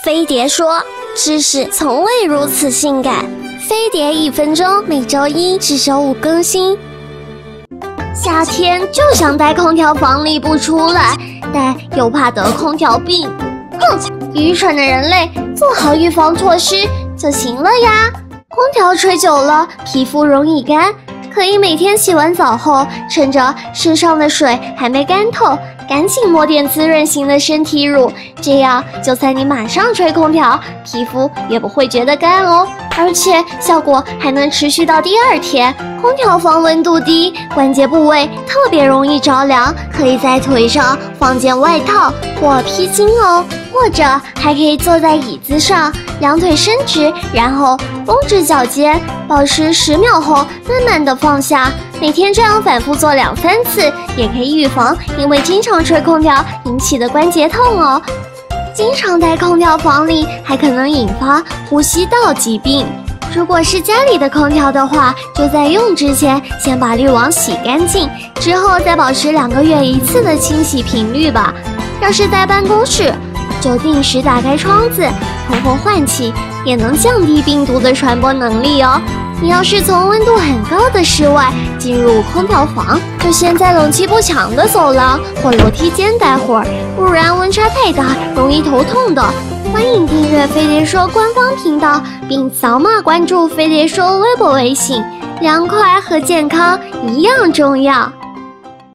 飞碟说，知识从未如此性感。飞碟1分钟，每周1至周5更新。夏天就想待空调房里不出来，但又怕得空调病。哼，愚蠢的人类，做好预防措施就行了呀。空调吹久了，皮肤容易干，可以每天洗完澡后，趁着身上的水还没干透，赶紧抹点滋润型的身体乳，这样就算你马上吹空调，皮肤也不会觉得干哦，而且效果还能持续到第2天。空调房温度低，关节部位特别容易着凉，可以在腿上放件外套或披巾哦，或者还可以坐在椅子上，两腿伸直，然后绷直脚尖，保持10秒后慢慢的放下。每天这样反复做2-3次，也可以预防因为经常吹空调引起的关节痛哦。经常待空调房里还可能引发呼吸道疾病。如果是家里的空调的话，就在用之前先把滤网洗干净，之后再保持2个月1次的清洗频率吧。要是在办公室，就定时打开窗子，通风换气，也能降低病毒的传播能力哦。你要是从温度很高的室外进入空调房，就先在冷气不强的走廊或楼梯间待会儿，不然温差太大，容易头痛的。欢迎订阅飞碟说官方频道，并扫码关注飞碟说微博、微信，凉快和健康一样重要。